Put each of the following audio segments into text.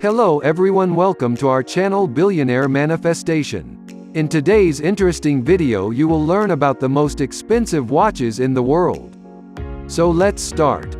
Hello everyone, welcome to our channel Billionaire Manifestation. In today's interesting video you will learn about the most expensive watches in the world. So let's start.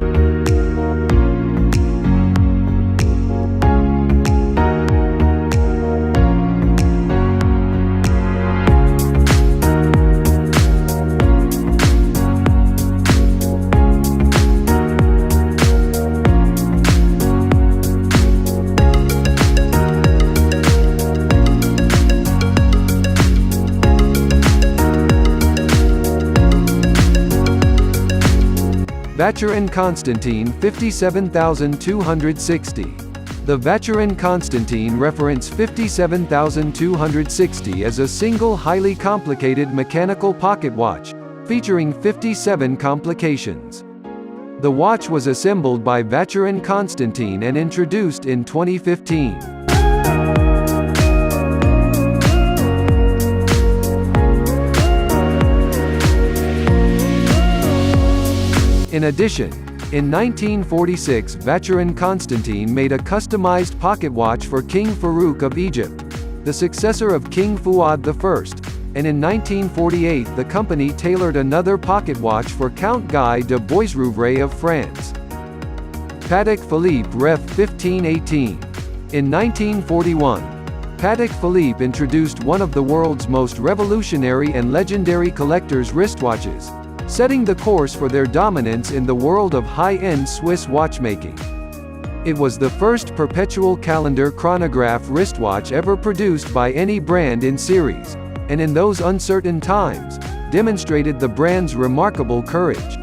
Vacheron Constantin 57260. The Vacheron Constantin reference 57260 is a single highly complicated mechanical pocket watch, featuring 57 complications. The watch was assembled by Vacheron Constantin and introduced in 2015. In addition, in 1946 Vacheron Constantin made a customized pocket watch for King Farouk of Egypt, the successor of King Fuad I, and in 1948 the company tailored another pocket watch for Count Guy de Boisrouvray of France. Patek Philipee Ref 1518. In 1941, Patek Philippe introduced one of the world's most revolutionary and legendary collector's wristwatches, setting the course for their dominance in the world of high-end Swiss watchmaking. It was the first perpetual calendar chronograph wristwatch ever produced by any brand in series, and in those uncertain times, demonstrated the brand's remarkable courage.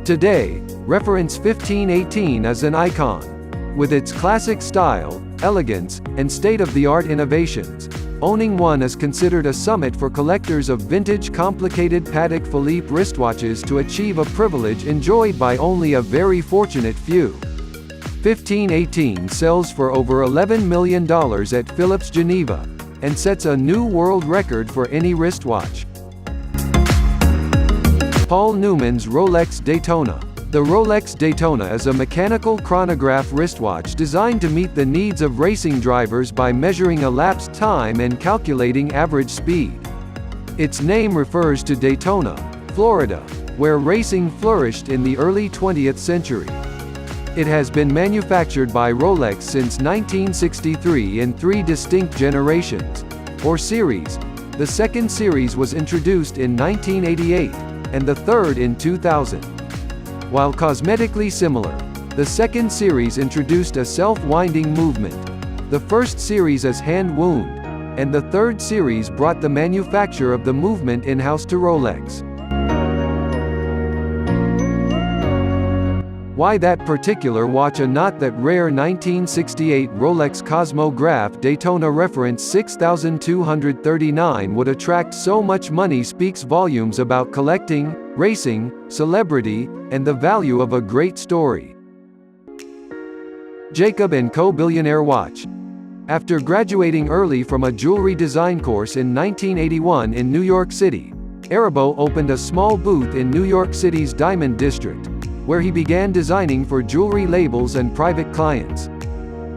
Today, reference 1518 is an icon. With its classic style, elegance, and state-of-the-art innovations, owning one is considered a summit for collectors of vintage complicated Patek Philippe wristwatches to achieve a privilege enjoyed by only a very fortunate few. 1518 sells for over $11 million at Phillips Geneva, and sets a new world record for any wristwatch. Paul Newman's Rolex Daytona. The Rolex Daytona is a mechanical chronograph wristwatch designed to meet the needs of racing drivers by measuring elapsed time and calculating average speed. Its name refers to Daytona, Florida, where racing flourished in the early 20th century. It has been manufactured by Rolex since 1963 in 3 distinct generations, or series. The second series was introduced in 1988, and the third in 2000. While cosmetically similar, the second series introduced a self-winding movement. The first series is hand-wound, and the third series brought the manufacture of the movement in-house to Rolex. Why that particular watch and not that rare 1968 Rolex Cosmo Graff Daytona reference 6239 would attract so much money speaks volumes about collecting, racing, celebrity, and the value of a great story. Jacob & Co. Billionaire Watch. After graduating early from a jewelry design course in 1981 in New York City, Arabeau opened a small booth in New York City's Diamond District, where he began designing for jewelry labels and private clients.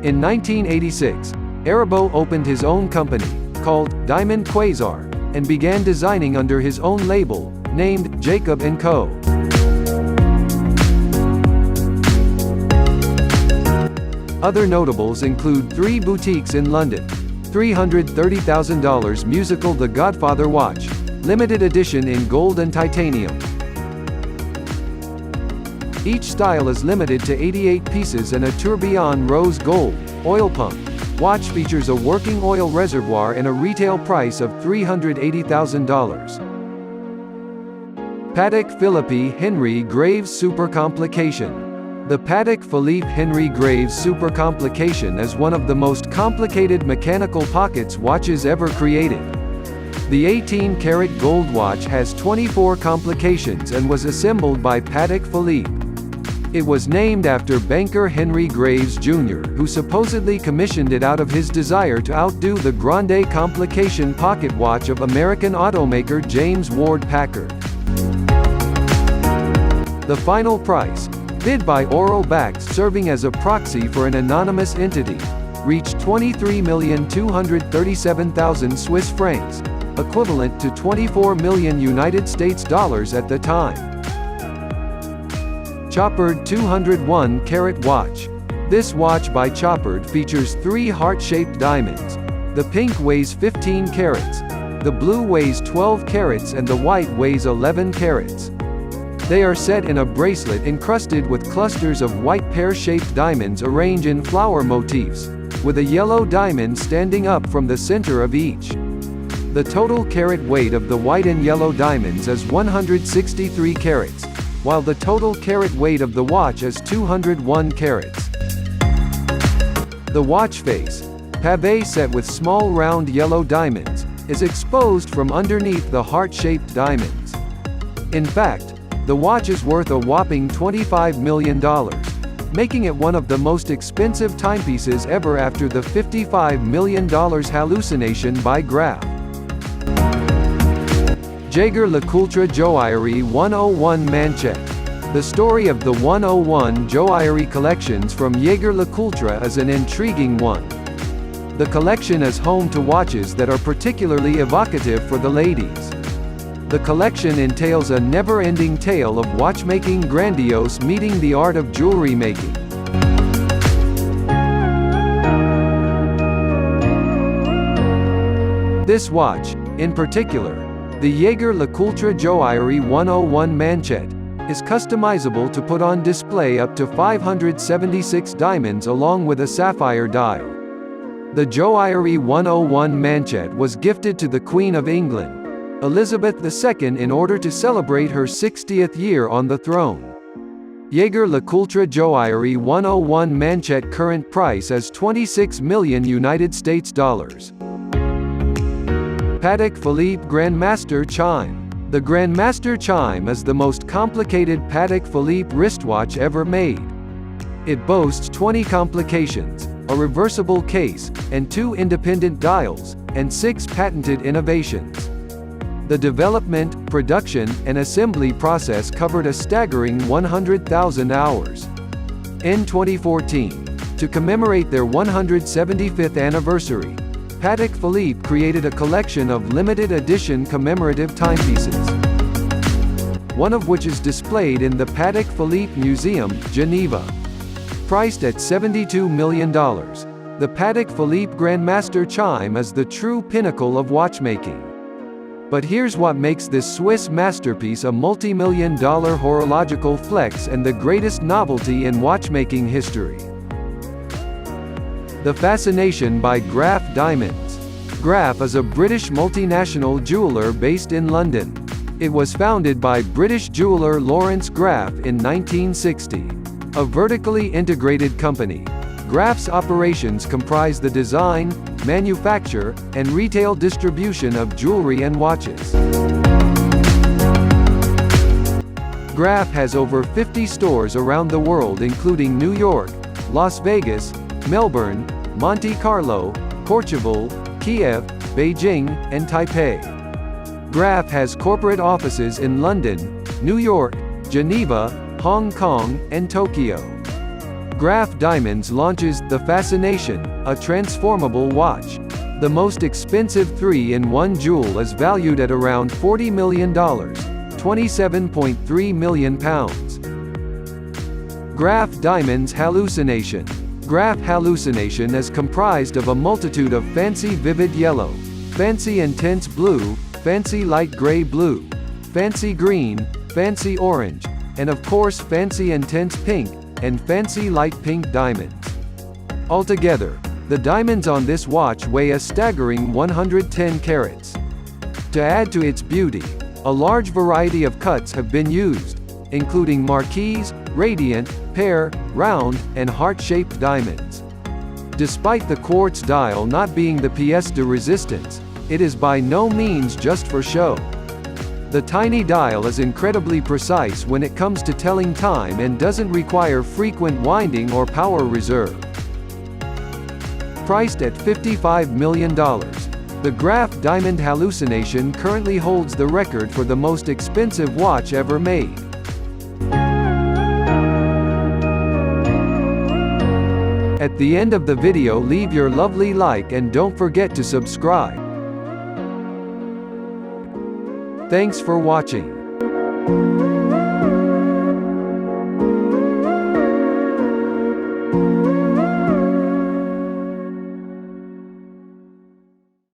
In 1986, Arabeau opened his own company, called Diamond Quasar, and began designing under his own label, named Jacob & Co. Other notables include 3 boutiques in London, $330,000 musical The Godfather watch, limited edition in gold and titanium. Each style is limited to 88 pieces and a tourbillon rose gold, oil pump. Watch features a working oil reservoir and a retail price of $380,000. Patek Philipee Henry Graves Supercomplication. The Patek Philippe Henry Graves Supercomplication is one of the most complicated mechanical pockets watches ever created. The 18-karat gold watch has 24 complications and was assembled by Patek Philippe. It was named after banker Henry Graves Jr., who supposedly commissioned it out of his desire to outdo the Grande Complication pocket watch of American automaker James Ward Packard. The final price, bid by oral backs serving as a proxy for an anonymous entity, reached 23,237,000 Swiss francs, equivalent to 24 million United States dollars at the time. Chopard 201-carat watch. This watch by Chopard features 3 heart-shaped diamonds. The pink weighs 15 carats, the blue weighs 12 carats and the white weighs 11 carats. They are set in a bracelet encrusted with clusters of white pear-shaped diamonds arranged in flower motifs, with a yellow diamond standing up from the center of each. The total carat weight of the white and yellow diamonds is 163 carats, while the total carat weight of the watch is 201 carats. The watch face, pavé set with small round yellow diamonds, is exposed from underneath the heart-shaped diamonds. In fact, the watch is worth a whopping $25 million, making it one of the most expensive timepieces ever after the $55 million Hallucination by Graff. Jeager Lecoultre Joaillerie 101 Manchette. The story of the 101 Joaillerie collections from Jeager Lecoultre is an intriguing one. The collection is home to watches that are particularly evocative for the ladies. The collection entails a never-ending tale of watchmaking grandiose meeting the art of jewelry making. This watch, in particular, the Jeager Lecoultre Joaillerie 101 Manchette, is customizable to put on display up to 576 diamonds along with a sapphire dial. The Joaillerie 101 Manchette was gifted to the Queen of England, Elizabeth II, in order to celebrate her 60th year on the throne. Jeager Lecoultre Joaillerie 101 Manchette current price is 26 million United States dollars. Patek Philipee Grandmaster Chime. The Grandmaster Chime is the most complicated Patek Philippe wristwatch ever made. It boasts 20 complications, a reversible case, and 2 independent dials, and 6 patented innovations. The development, production, and assembly process covered a staggering 100,000 hours. In 2014, to commemorate their 175th anniversary, Patek Philippe created a collection of limited edition commemorative timepieces, one of which is displayed in the Patek Philippe Museum, Geneva. Priced at $72 million, the Patek Philippe Grandmaster Chime is the true pinnacle of watchmaking. But here's what makes this Swiss masterpiece a multi-million-dollar horological flex and the greatest novelty in watchmaking history. The Fascination by Graff Diamonds. Graff is a British multinational jeweler based in London. It was founded by British jeweler Lawrence Graff in 1960. A vertically integrated company, Graff's operations comprise the design, manufacture, and retail distribution of jewelry and watches. Graff has over 50 stores around the world including New York, Las Vegas, Melbourne, Monte Carlo, Portugal, Kiev, Beijing, and Taipei. Graff has corporate offices in London, New York, Geneva, Hong Kong, and Tokyo. Graff Diamonds launches the Fascination, a transformable watch. The most expensive 3-in-1 jewel is valued at around $40 million, £27.3 million. Graff Diamonds Hallucination. Graff Hallucination is comprised of a multitude of fancy vivid yellow, fancy intense blue, fancy light gray blue, fancy green, fancy orange, and of course fancy intense pink, and fancy light pink diamonds. Altogether, the diamonds on this watch weigh a staggering 110 carats. To add to its beauty, a large variety of cuts have been used, including marquise, radiant, pear, round, and heart-shaped diamonds. Despite the quartz dial not being the pièce de résistance, it is by no means just for show. The tiny dial is incredibly precise when it comes to telling time and doesn't require frequent winding or power reserve. Priced at $55 million, the Graff Diamond Hallucination currently holds the record for the most expensive watch ever made. At the end of the video, leave your lovely like and don't forget to subscribe. Thanks for watching.